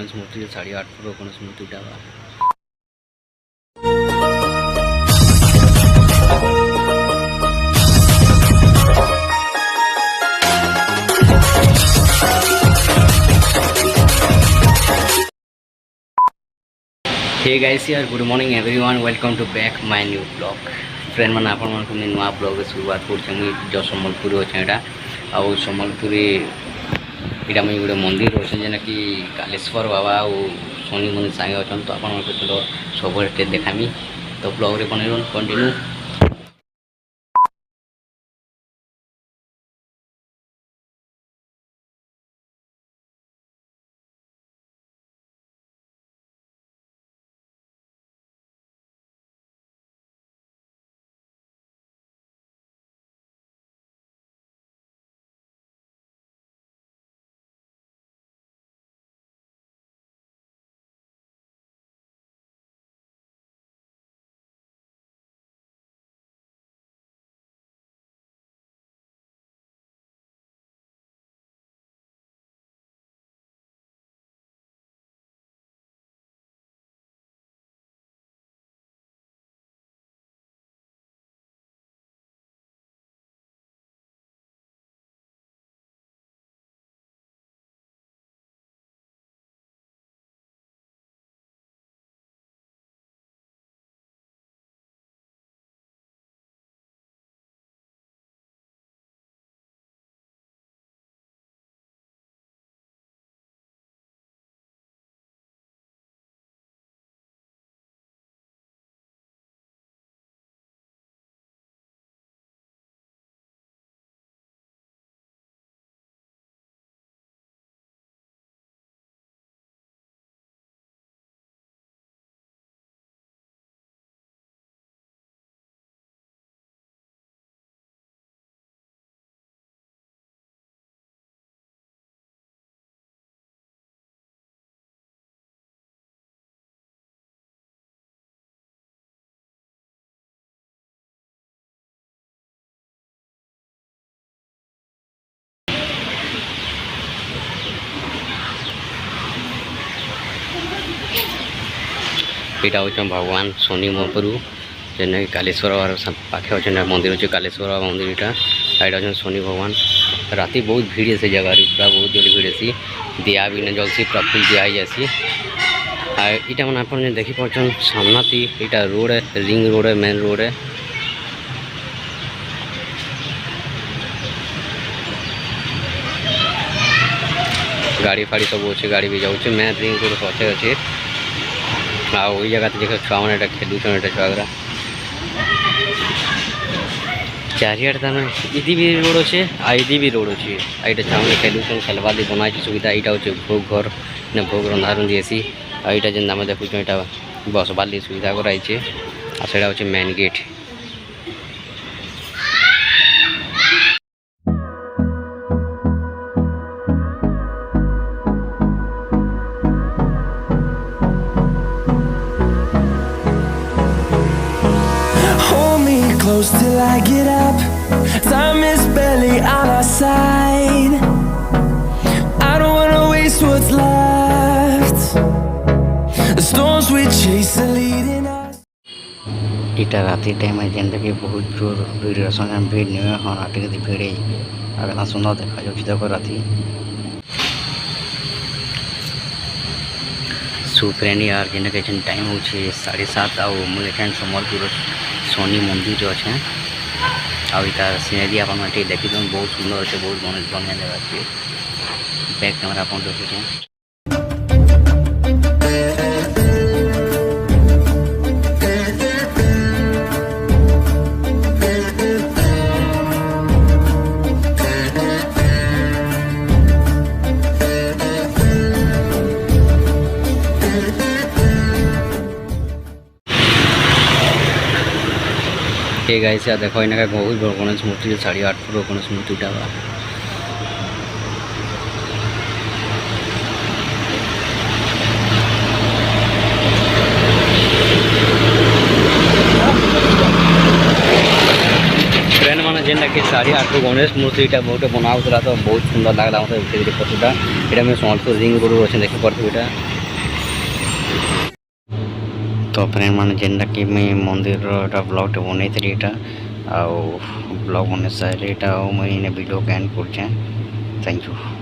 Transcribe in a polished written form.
गणेश मूर्ति 8.5 फुट गणेश मूर्तिटा बा। हे गाइस यार good morning everyone welcome to back my new blog friend मैंने आपण मन नुआ ब्लॉग शुरुआत कर जो सम्बलपुर अच्छे यहाँ आउ सम्बलपुरी इटा मुझे गोटे मंदिर अच्छे जेना कि कालेश्वर बाबा और शनि मंदिर सागे अच्छा तो आप चलो सब देखामी तो ब्लॉग रे बन कंटिन्यू। यहाँ हूँ भगवान शनि महाप्रभु जेना कालेश्वर पाखे अच्छे मंदिर अच्छे कालेश्वर मंदिर यहाँ अच्छा शनि भगवान राति बहुत भीड़ से जगह पूरा बहुत जल्दी भीड़ सी दिया भी ना जल्दी पूरा फुल दिया जासी इटा मैंने आप देखिपार सामना थी यहाँ रोड है रिंग रोड है मेन रोड है गाड़ी फाड़ी सब अच्छे गाड़ी भी जाऊँ मेन रिंग रोड पचे अच्छे आई जगह देख छुआ मैंने खेलुन छुआ चारियाड़ ताने इदी भी रोड अच्छे आईदी भी रोड अच्छे यहाँ छुआ मैंने खेलुन खेलवा बनाई सुविधा यहाँ हूँ भोग घर ने भोग रंधा रुंधी ऐसी यहाँ जेन आम देखुच यहाँ बसबार सुविधा कराई से हूँ main gate. Close till I get up. Time is barely on our side. I don't wanna waste what's left. The storms we chase are leading us. इटा राति टाइम है जेनटा कि बहुत जोर भीड़ रसन भीड़ नहीं हाँ राति के भीड़ आगे सुंदर देखा जाऊँ देखो राति सुफ्रेंड यार जेना कि टाइम हो 7:30 आउ मुझे सम्बलपुर शनि मंदिर अच्छे आर सीनेरी आप देखी बहुत सुंदर अच्छे बहुत बढ़िया जगह अच्छे बैक कैमेरा आप देखुचे गाइस यार देखो इनका बहुत बड़ गणेश मूर्ति 8.5 फुट गणेश मूर्तिटा बा। फ्रेंड मैंने जेनटा कि 8.5 फुट गणेश मूर्तिटा बहुत बनाऊला तो बहुत सुंदर लगला मतलब फटोटा यहाँ मैं सम्बलपुर रिंग रोड अच्छे देखी पार्थ यहाँ तो फ्रेंड मैंने जेनटा कि मुई मंदिर ब्लॉग बनई थी ब्लॉग बने सारे मुझे वीडियो एंड कर थैंक यू।